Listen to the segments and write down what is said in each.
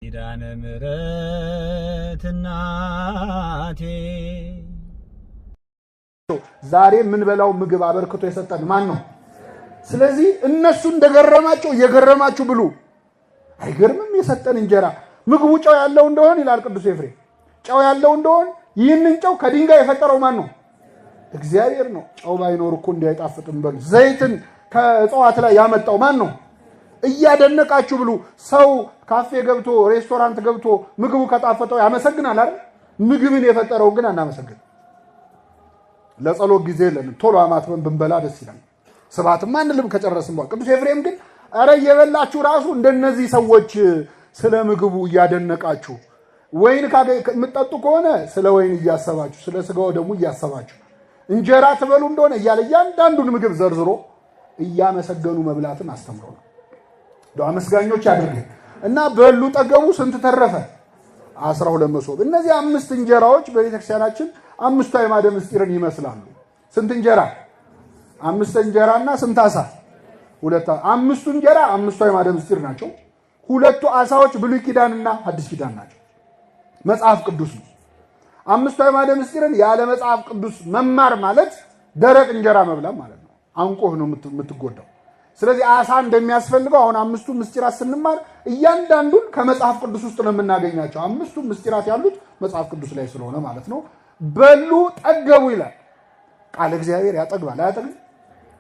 ኪዳነ ምሕረት እናቴ ዛሬ ምን በላው ምግብ አበርክቶ የሰጠን ማን ነው? ስለዚህ እነሱ እንደገረማቸው እየገረማችሁ ብሉ። አይገርምም? የሰጠን እንጀራ ምግቡ ጨው ያለው እንደሆነ ይላል ቅዱስ ኤፍሬም። ጨው ያለው እንደሆነ ይህንን ጨው ከድንጋይ የፈጠረው ማን ነው? እግዚአብሔር ነው። ጨው ባይኖር እኮ እንዳይጣፍጥም በሉ። ዘይትን ከእጽዋት ላይ ያመጣው ማን ነው? እያደነቃችሁ ብሉ። ሰው ካፌ ገብቶ ሬስቶራንት ገብቶ ምግቡ ከጣፈጠው ያመሰግናል አይደል? ምግብን የፈጠረው ግን አናመሰግን። ለጸሎት ጊዜ የለንም። ቶሎ አማትበን ብንበላ ደስ ይላል። ስብሐትም አንልም ከጨረስን በኋላ። ቅዱስ ኤፍሬም ግን አረ እየበላችሁ ራሱ እንደነዚህ ሰዎች ስለ ምግቡ እያደነቃችሁ ወይን የምትጠጡ ከሆነ ስለ ወይን እያሰባችሁ ስለ ስጋው ደግሞ እያሰባችሁ እንጀራ ትበሉ እንደሆነ እያለ እያንዳንዱን ምግብ ዘርዝሮ እያመሰገኑ መብላትን አስተምሮ ነው። አመስጋኞች ያድርገን እና በሉ ጠገቡ። ስንት ተረፈ? 12 መሶብ። እነዚህ 5 እንጀራዎች በቤተክርስቲያናችን 5 አዕማደ ምስጢርን ይመስላሉ። ስንት እንጀራ? 5 እንጀራና ስንት ዓሣ? 2። 5 እንጀራ 5 አዕማደ ምስጢር ናቸው። 2 ዓሣዎች ብሉይ ኪዳንና አዲስ ኪዳን ናቸው። መጽሐፍ ቅዱስ ነው። 5 አዕማደ ምስጢርን ያለ መጽሐፍ ቅዱስ መማር ማለት ደረቅ እንጀራ መብላት ማለት ነው። አንቆህ ነው የምትጎዳው። ስለዚህ ዓሣ እንደሚያስፈልገው አሁን 5ቱ ምስጢራት ስንማር እያንዳንዱን ከመጽሐፍ ቅዱስ ውስጥ ነው የምናገኛቸው። 5ቱ ምስጢራት ያሉት መጽሐፍ ቅዱስ ላይ ስለሆነ ማለት ነው። በሉ ጠገቡ ይላል። ቃል እግዚአብሔር ያጠግባል አያጠግብም?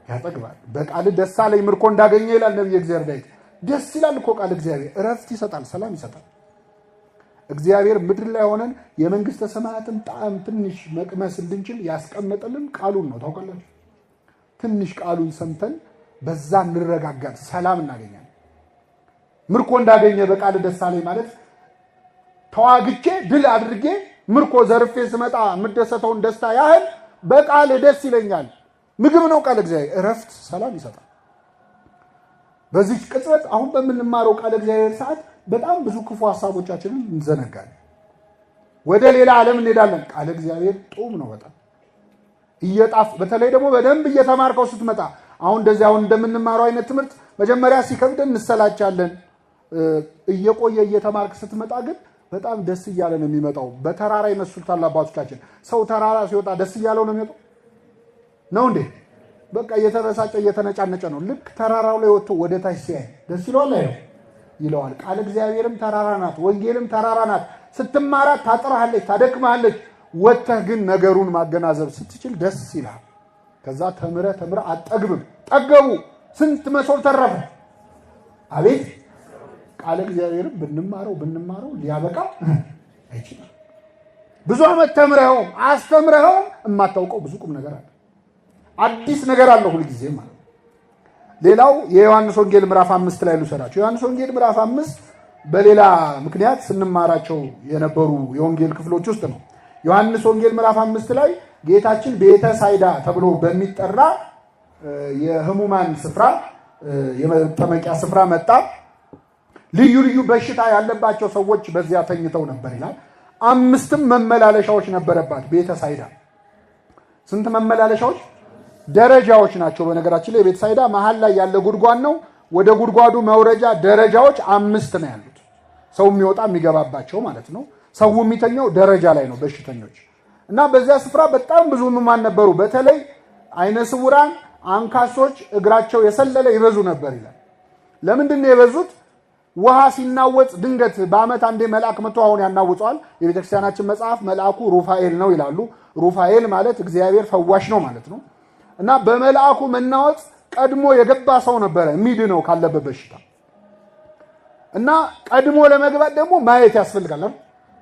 ያጠግባል። በቃል ደስ አለኝ ምርኮ እንዳገኘ ይላል ነብዩ እግዚአብሔር ዳዊት። ደስ ይላል እኮ ቃል እግዚአብሔር እረፍት ይሰጣል፣ ሰላም ይሰጣል። እግዚአብሔር ምድር ላይ ሆነን የመንግስተ ሰማያትን ጣዕም ትንሽ መቅመስ እንድንችል ያስቀመጠልን ቃሉን ነው። ታውቃላችሁ? ትንሽ ቃሉን ሰምተን በዛ እንረጋጋት፣ ሰላም እናገኛለን። ምርኮ እንዳገኘ በቃል ደስ አለኝ ማለት ተዋግቼ ድል አድርጌ ምርኮ ዘርፌ ስመጣ የምደሰተውን ደስታ ያህል በቃል ደስ ይለኛል። ምግብ ነው ቃል እግዚአብሔር፣ እረፍት ሰላም ይሰጣል። በዚህ ቅጽበት አሁን በምንማረው ቃል እግዚአብሔር ሰዓት በጣም ብዙ ክፉ ሐሳቦቻችንን እንዘነጋለን። ወደ ሌላ ዓለም እንሄዳለን። ቃል እግዚአብሔር ጡም ነው በጣም እየጣፍ በተለይ ደግሞ በደንብ እየተማርከው ስትመጣ አሁን እንደዚህ አሁን እንደምንማረው አይነት ትምህርት መጀመሪያ ሲከብደን እንሰላቻለን። እየቆየ እየተማርክ ስትመጣ ግን በጣም ደስ እያለ ነው የሚመጣው። በተራራ ይመስሉታል አባቶቻችን። ሰው ተራራ ሲወጣ ደስ እያለው ነው የሚወጣው ነው እንዴ? በቃ እየተበሳጨ እየተነጫነጨ ነው። ልክ ተራራው ላይ ወጥቶ ወደ ታች ሲያይ ደስ ይለዋል ይለዋል። ቃል እግዚአብሔርም ተራራ ናት፣ ወንጌልም ተራራ ናት። ስትማራት ታጥራለች፣ ታደክማለች። ወጥተህ ግን ነገሩን ማገናዘብ ስትችል ደስ ይላል። ከዛ ተምረ አጠግብም። ጠገቡ። ስንት መሶብ ተረፈ? አቤት! ቃል እግዚአብሔርም ብንማረው ሊያበቃ አይችልም። ብዙ ዓመት ተምረኸውም አስተምረኸውም የማታውቀው ብዙ ቁም ነገር አለ። አዲስ ነገር አለው ሁልጊዜ ማለት። ሌላው የዮሐንስ ወንጌል ምዕራፍ 5 ላይ ልውሰዳችሁ። ዮሐንስ ወንጌል ምዕራፍ 5 በሌላ ምክንያት ስንማራቸው የነበሩ የወንጌል ክፍሎች ውስጥ ነው። ዮሐንስ ወንጌል ምዕራፍ 5 ላይ ጌታችን ቤተ ሳይዳ ተብሎ በሚጠራ የሕሙማን ስፍራ የመጠመቂያ ስፍራ መጣ። ልዩ ልዩ በሽታ ያለባቸው ሰዎች በዚያ ተኝተው ነበር ይላል። 5 መመላለሻዎች ነበረባት ቤተ ሳይዳ። ስንት መመላለሻዎች? ደረጃዎች ናቸው። በነገራችን ላይ ቤተ ሳይዳ መሃል ላይ ያለ ጉድጓድ ነው። ወደ ጉድጓዱ መውረጃ ደረጃዎች 5 ነው ያሉት። ሰው የሚወጣ የሚገባባቸው ማለት ነው። ሰው የሚተኛው ደረጃ ላይ ነው በሽተኞች። እና በዚያ ስፍራ በጣም ብዙ ሕሙማን ነበሩ። በተለይ አይነ ስውራን፣ አንካሶች፣ እግራቸው የሰለለ ይበዙ ነበር ይላል። ለምንድን ነው የበዙት? ውሃ ሲናወጽ ድንገት በዓመት አንዴ መልአክ መጥቶ አሁን ያናውጸዋል። የቤተክርስቲያናችን መጽሐፍ መልአኩ ሩፋኤል ነው ይላሉ። ሩፋኤል ማለት እግዚአብሔር ፈዋሽ ነው ማለት ነው። እና በመልአኩ መናወጽ ቀድሞ የገባ ሰው ነበረ የሚድነው ካለበት በሽታ። እና ቀድሞ ለመግባት ደግሞ ማየት ያስፈልጋል።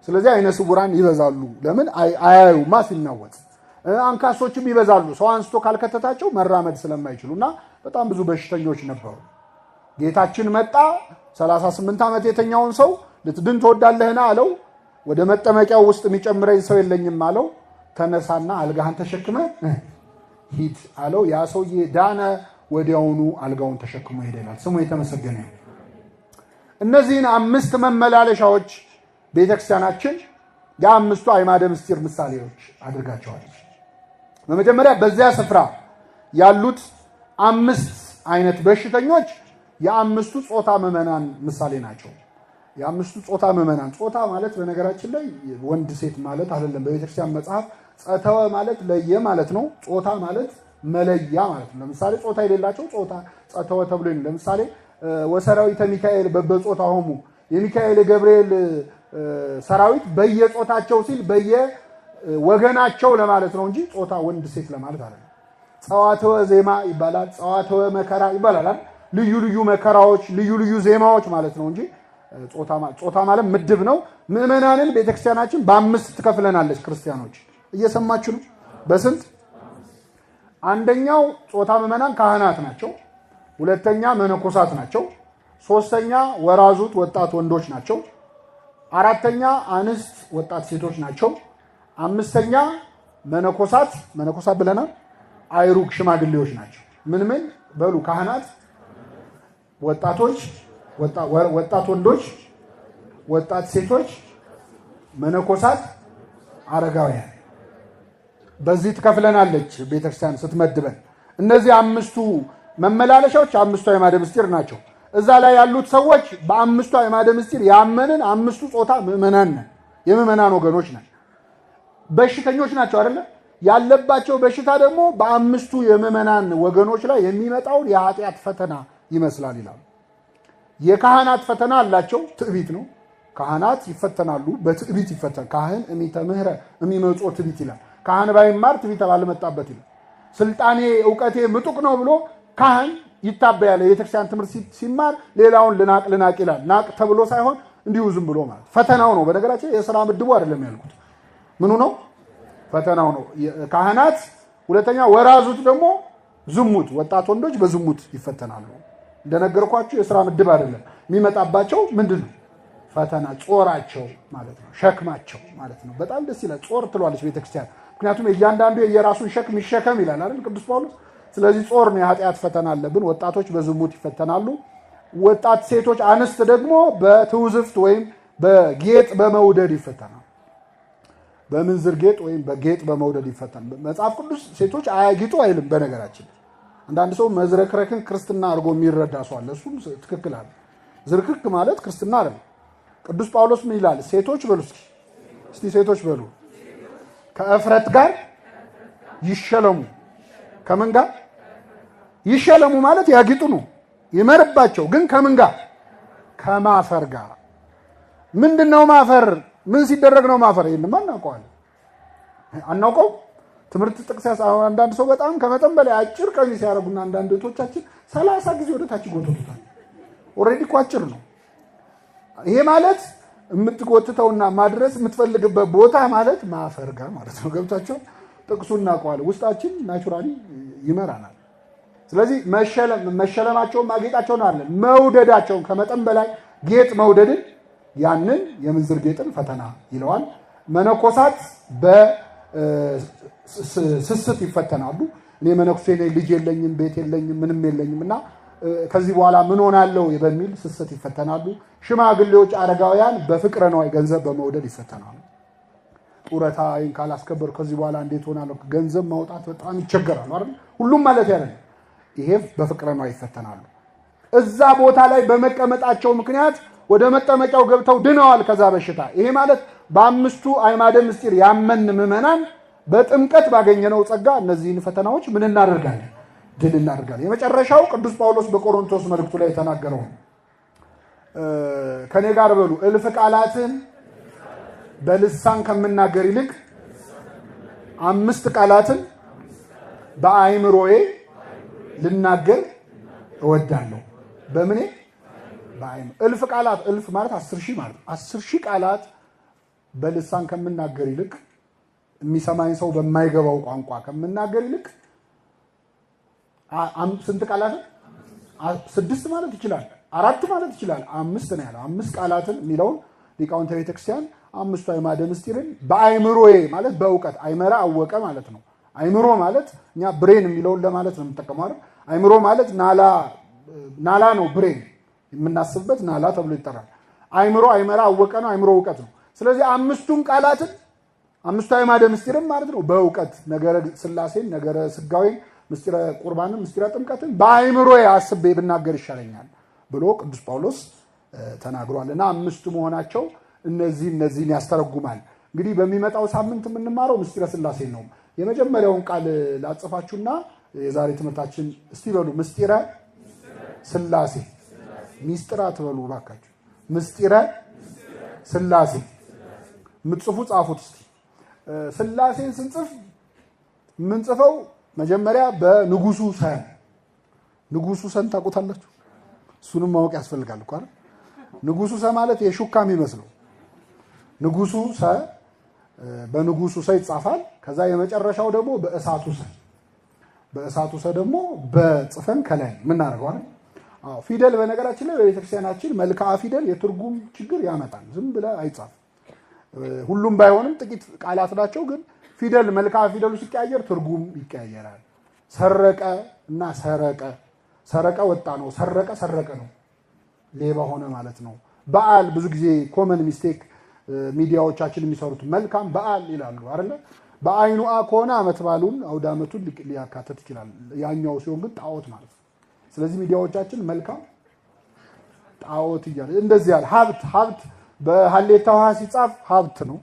ስለዚህ አይነ ስውራን ይበዛሉ። ለምን? አያዩማ ሲናወጽ። አንካሶችም ይበዛሉ። ሰው አንስቶ ካልከተታቸው መራመድ ስለማይችሉና በጣም ብዙ በሽተኞች ነበሩ። ጌታችን መጣ። 38 ዓመት የተኛውን ሰው ልትድን ትወዳለህና አለው። ወደ መጠመቂያው ውስጥ የሚጨምረኝ ሰው የለኝም አለው። ተነሳና አልጋህን ተሸክመ ሂድ አለው። ያ ሰውዬ ዳነ። ወዲያውኑ አልጋውን ተሸክሞ ሄደናል። ስሙ የተመሰገነ ይሁን። እነዚህን 5 መመላለሻዎች ቤተክርስቲያናችን የ5ቱ አዕማደ ምስጢር ምሳሌዎች አድርጋቸዋለች። በመጀመሪያ በዚያ ስፍራ ያሉት 5 አይነት በሽተኞች የ5ቱ ጾታ ምዕመናን ምሳሌ ናቸው። የአምስቱ ጾታ ምዕመናን። ጾታ ማለት በነገራችን ላይ ወንድ ሴት ማለት አይደለም። በቤተክርስቲያን መጽሐፍ ጸተወ ማለት ለየ ማለት ነው። ጾታ ማለት መለያ ማለት ነው። ለምሳሌ ጾታ የሌላቸው ጾታ ጸተወ ተብሎ ነው። ለምሳሌ ወሰራዊተ ሚካኤል በጾታሆሙ የሚካኤል የገብርኤል ሰራዊት በየጾታቸው ሲል በየወገናቸው ለማለት ነው እንጂ ጾታ ወንድ ሴት ለማለት አይደለም። ጸዋተወ ዜማ ይባላል፣ ጸዋተወ መከራ ይባላል። ልዩ ልዩ መከራዎች፣ ልዩ ልዩ ዜማዎች ማለት ነው እንጂ ጾታ ማለት ምድብ ነው። ምዕመናንን ቤተክርስቲያናችን በአምስት ትከፍለናለች። ክርስቲያኖች እየሰማችሁ ነው? በስንት? አንደኛው ጾታ ምዕመናን ካህናት ናቸው። ሁለተኛ መነኮሳት ናቸው። ሶስተኛ ወራዙት ወጣት ወንዶች ናቸው። አራተኛ አንስት ወጣት ሴቶች ናቸው። አምስተኛ መነኮሳት ብለናል፣ አይሩግ ሽማግሌዎች ናቸው። ምን በሉ? ካህናት፣ ወጣቶች፣ ወጣት ወንዶች፣ ወጣት ሴቶች፣ መነኮሳት፣ አረጋውያን። በዚህ ትከፍለናለች ቤተክርስቲያን ስትመድበን። እነዚህ አምስቱ መመላለሻዎች አምስቱ አዕማደ ምስጢር ናቸው። እዛ ላይ ያሉት ሰዎች በአምስቱ አዕማደ ምስጢር ያመንን አምስቱ ጾታ ምዕመናን ነን፣ የምዕመናን ወገኖች ነን። በሽተኞች ናቸው አይደለ? ያለባቸው በሽታ ደግሞ በአምስቱ የምዕመናን ወገኖች ላይ የሚመጣውን የኃጢአት ፈተና ይመስላል ይላሉ። የካህናት ፈተና አላቸው፣ ትዕቢት ነው። ካህናት ይፈተናሉ፣ በትዕቢት ይፈተናል። ካህን እሚተምህረ እሚመጾ ትዕቢት ይላል። ካህን ባይማር ትዕቢት ባልመጣበት ይላል። ስልጣኔ እውቀቴ ምጡቅ ነው ብሎ ካህን ይታበያል። የቤተክርስቲያን ትምህርት ሲማር ሌላውን ልናቅ ይላል። ናቅ ተብሎ ሳይሆን እንዲሁ ዝም ብሎ ማለት ፈተናው ነው። በነገራችን የሥራ ምድቡ አይደለም ያልኩት፣ ምኑ ነው? ፈተናው ነው። ካህናት። ሁለተኛ ወራዙት ደግሞ ዝሙት፣ ወጣት ወንዶች በዝሙት ይፈተናሉ። እንደነገርኳችሁ የሥራ ምድብ አይደለም። የሚመጣባቸው ምንድን ነው? ፈተና፣ ጾራቸው ማለት ነው፣ ሸክማቸው ማለት ነው። በጣም ደስ ይላል። ጾር ትሏለች ቤተክርስቲያን። ምክንያቱም እያንዳንዱ የየራሱን ሸክም ይሸከም ይላል አይደል ቅዱስ ጳውሎስ። ስለዚህ ጾር ነው፣ የኃጢአት ፈተና አለብን። ወጣቶች በዝሙት ይፈተናሉ። ወጣት ሴቶች አንስት ደግሞ በትውዝፍት ወይም በጌጥ በመውደድ ይፈተናሉ። በምንዝር ጌጥ ወይም በጌጥ በመውደድ ይፈተናሉ። መጽሐፍ ቅዱስ ሴቶች አያጊጡ አይልም። በነገራችን አንዳንድ ሰው መዝረክረክን ክርስትና አድርጎ የሚረዳ ሰው አለ። እሱም ትክክል አለ። ዝርክርክ ማለት ክርስትና አይደለም። ቅዱስ ጳውሎስ ምን ይላል? ሴቶች በሉ እስቲ ሴቶች በሉ ከእፍረት ጋር ይሸለሙ። ከምን ጋር ይሸለሙ? ማለት ያጊጡ ነው፣ ይመርባቸው። ግን ከምን ጋር? ከማፈር ጋር። ምንድነው ማፈር? ምን ሲደረግ ነው ማፈር? ይሄን ማን ያውቀዋል? አናውቀው። ትምህርት ጥቅስ አንዳንድ ሰው በጣም ከመጠን በላይ አጭር ቀሚስ ያደርጉና አንዳንድ እህቶቻችን 30 ጊዜ ወደ ታች ይጎትቱታል። ኦልሬዲ እኮ አጭር ነው። ይሄ ማለት የምትጎትተውና ማድረስ የምትፈልግበት ቦታ ማለት ማፈር ጋር ማለት ነው። ገብታቸው ጥቅሱ እናውቀዋለን። ውስጣችን ናቹራሊ ይመራናል። ስለዚህ መሸለማቸውን ማጌጣቸውን አለ መውደዳቸውን ከመጠን በላይ ጌጥ መውደድን ያንን የምንዝር ጌጥን ፈተና ይለዋል። መነኮሳት በስስት ይፈተናሉ። እኔ መነኩሴ ነኝ፣ ልጅ የለኝም፣ ቤት የለኝም፣ ምንም የለኝም እና ከዚህ በኋላ ምን ሆናለሁ በሚል ስስት ይፈተናሉ። ሽማግሌዎች፣ አረጋውያን በፍቅረ ነዋይ ገንዘብ በመውደድ ይፈተናሉ። ጡረታዬን ካላስከበር ከዚህ በኋላ እንዴት ሆናለሁ? ገንዘብ ማውጣት በጣም ይቸገራሉ አይደል? ሁሉም ማለት ያለ ይሄ በፍቅረ ነዋይ ይፈተናሉ። እዛ ቦታ ላይ በመቀመጣቸው ምክንያት ወደ መጠመቂያው ገብተው ድነዋል ከዛ በሽታ። ይሄ ማለት በአምስቱ አዕማደ ምስጢር ያመን ምዕመናን በጥምቀት ባገኘነው ጸጋ እነዚህን ፈተናዎች ምን እናደርጋለን? ድል እናደርጋለን። የመጨረሻው ቅዱስ ጳውሎስ በቆሮንቶስ መልእክቱ ላይ የተናገረው ከኔ ጋር በሉ እልፍ ቃላትን በልሳን ከምናገር ይልቅ 5 ቃላትን በአእምሮዬ ልናገር እወዳለሁ። በምኔ? በአእምሮ። እልፍ ቃላት፣ እልፍ ማለት 10,000 ማለት 10,000 ቃላት በልሳን ከምናገር ይልቅ የሚሰማኝ ሰው በማይገባው ቋንቋ ከምናገር ይልቅ ስንት ቃላትን? 6 ማለት ይችላል፣ 4 ማለት ይችላል፣ 5 ነው ያለው። 5 ቃላትን የሚለውን ሊቃውንተ ቤተክርስቲያን አምስቱ አዕማደ ምስጢርን በአእምሮዬ ማለት በእውቀት አይመራ አወቀ ማለት ነው። አእምሮ ማለት እኛ ብሬን የሚለውን ለማለት ነው የምንጠቀመው አይደል? አእምሮ ማለት ናላ ነው። ብሬን የምናስብበት ናላ ተብሎ ይጠራል። አእምሮ አይመራ አወቀ ነው። አእምሮ እውቀት ነው። ስለዚህ 5ቱን ቃላትን አምስቱ አዕማደ ምስጢርን ማለት ነው በእውቀት ነገረ ሥላሴን፣ ነገረ ሥጋዌን፣ ምስጢረ ቁርባንን፣ ምስጢረ ጥምቀትን በአእምሮዬ አስቤ ብናገር ይሻለኛል ብሎ ቅዱስ ጳውሎስ ተናግሯልና አምስቱ መሆናቸው እነዚህን ያስተረጉማል። እንግዲህ በሚመጣው ሳምንት የምንማረው ምስጢረ ሥላሴ ነው። የመጀመሪያውን ቃል ላጽፋችሁና የዛሬ ትምህርታችን እስቲ በሉ ምስጢረ ሥላሴ። ሚስጥራ ትበሉ ባካችሁ። ምስጢረ ሥላሴ ምጽፉ ጻፉት እስቲ። ሥላሴን ስንጽፍ የምንጽፈው መጀመሪያ በንጉሱ ሰ ንጉሱ ሰን ታውቁታላችሁ? እሱንም ማወቅ ያስፈልጋል እኮ አይደል? ንጉሱ ሰ ማለት የሹካ የሚመስለው ንጉሱ ሰ በንጉሱ ሰ ይጻፋል። ከዛ የመጨረሻው ደግሞ በእሳቱ ሰ በእሳቱ ሰ ደግሞ በጽፈን ከላይ ምን እናደርገው አይደል? አዎ ፊደል በነገራችን ላይ በቤተክርስቲያናችን መልክዓ ፊደል የትርጉም ችግር ያመጣል። ዝም ብለ አይጻፍ። ሁሉም ባይሆንም ጥቂት ቃላት ናቸው፣ ግን ፊደል መልክዓ ፊደሉ ሲቀያየር ትርጉም ይቀያየራል። ሰረቀ እና ሰረቀ፣ ሰረቀ ወጣ ነው፣ ሰረቀ ሰረቀ ነው፣ ሌባ ሆነ ማለት ነው። በዓል ብዙ ጊዜ ኮመን ሚስቴክ ሚዲያዎቻችን የሚሰሩት መልካም በዓል ይላሉ አይደለ? በአይኑ ከሆነ ዓመት በዓሉን አውደ ዓመቱን ሊያካተት ይችላል። ያኛው ሲሆን ግን ጣዖት ማለት ነው። ስለዚህ ሚዲያዎቻችን መልካም ጣዖት እያለ እንደዚህ ያለ ሀብት በሐሌታ ውሃ ሲጻፍ ሀብት ነው።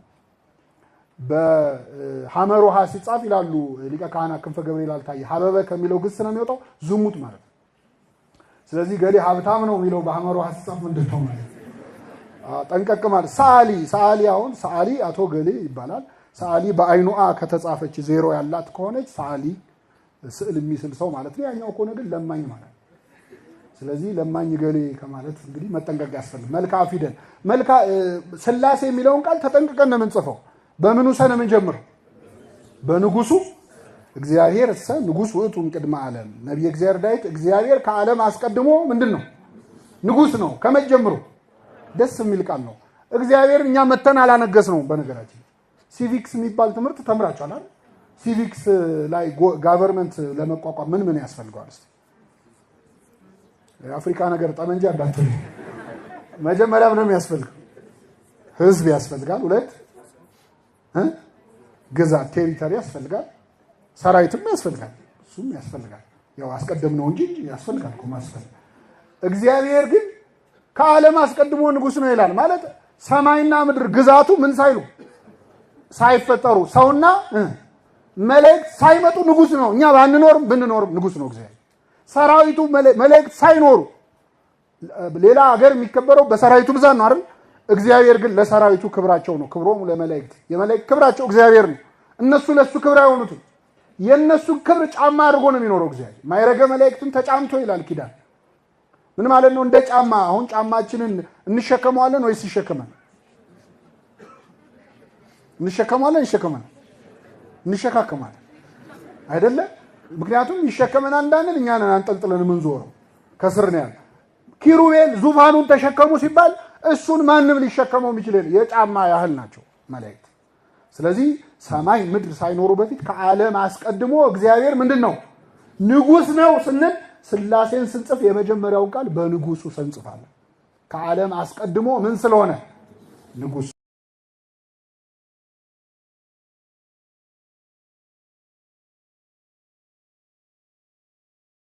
በሐመር ውሃ ሲጻፍ ይላሉ ሊቀ ካህናት ክንፈ ገብርኤል አልታየ ሀበበ ከሚለው ግስ ነው የሚወጣው ዝሙት ማለት ነው። ስለዚህ ገሌ ሀብታም ነው የሚለው በሐመር ውሃ ሲጻፍ ምንድን ነው ማለት ጠንቀቅ ማለት። ሰዓሊ አሁን ሰዓሊ አቶ ገሌ ይባላል። ሰዓሊ በአይኑ ከተጻፈች ዜሮ ያላት ከሆነች ሰዓሊ ስዕል የሚስል ሰው ማለት ነው። ያኛው ከሆነ ግን ለማኝ ማለት። ስለዚህ ለማኝ ገሌ ከማለት እንግዲህ መጠንቀቅ ያስፈልግ። መልክዓ ፊደል ሥላሴ የሚለውን ቃል ተጠንቅቀን ነው የምንጽፈው። በምኑ ሰ ነው የምንጀምረው? በንጉሱ እግዚአብሔር እሰ ንጉስ ውእቱ እምቅድመ ዓለም። ነቢየ እግዚአብሔር ዳዊት እግዚአብሔር ከዓለም አስቀድሞ ምንድን ነው? ንጉስ ነው። ከመጀመሩ ደስ የሚል ቃል ነው። እግዚአብሔር እኛ መተን አላነገስ ነው። በነገራችን ሲቪክስ የሚባል ትምህርት ተምራችኋል አይደል? ሲቪክስ ላይ ጋቨርንመንት ለመቋቋም ምን ያስፈልገዋል? እስቲ የአፍሪካ ነገር ጠመንጃ እንዳትል። መጀመሪያ ምንም ያስፈልጋል? ህዝብ ያስፈልጋል። ሁለት ግዛት ቴሪቶሪ ያስፈልጋል። ሰራዊትም ያስፈልጋል። እሱም ያስፈልጋል። ያው አስቀደም ነው እንጂ ያስፈልጋል እኮ ማስፈልግ። እግዚአብሔር ግን ከዓለም አስቀድሞ ንጉስ ነው ይላል። ማለት ሰማይና ምድር ግዛቱ ምን ሳይሉ ሳይፈጠሩ ሰውና መላእክት ሳይመጡ ንጉስ ነው። እኛ ባንኖርም ብንኖርም ንጉስ ነው እግዚአብሔር። ሰራዊቱ መላእክት ሳይኖሩ ሌላ ሀገር የሚከበረው በሰራዊቱ ብዛት ነው አይደል? እግዚአብሔር ግን ለሰራዊቱ ክብራቸው ነው። ክብሮሙ ለመላእክት፣ የመላእክት ክብራቸው እግዚአብሔር ነው። እነሱ ለሱ ክብር አይሆኑትም። የነሱ ክብር ጫማ አድርጎ ነው የሚኖረው እግዚአብሔር። ማይረገ መላእክትን ተጫምቶ ይላል ኪዳን። ምን ማለት ነው? እንደ ጫማ። አሁን ጫማችንን እንሸከመዋለን ወይስ ይሸከመን? እንሸከመዋለን እንሸካከማለን አይደለ? ምክንያቱም ይሸከመን አንዳንድ እኛ ነን አንጠልጥለን የምንዞረው ከስር ነው ያለ። ኪሩቤል ዙፋኑን ተሸከሙ ሲባል እሱን ማንም ሊሸከመው የሚችል የጫማ ያህል ናቸው መላእክት። ስለዚህ ሰማይ ምድር ሳይኖሩ በፊት ከዓለም አስቀድሞ እግዚአብሔር ምንድን ነው? ንጉስ ነው ስንል ሥላሴን ስንጽፍ የመጀመሪያውን ቃል በንጉሱ ስንጽፋለን። ከዓለም አስቀድሞ ምን ስለሆነ? ንጉስ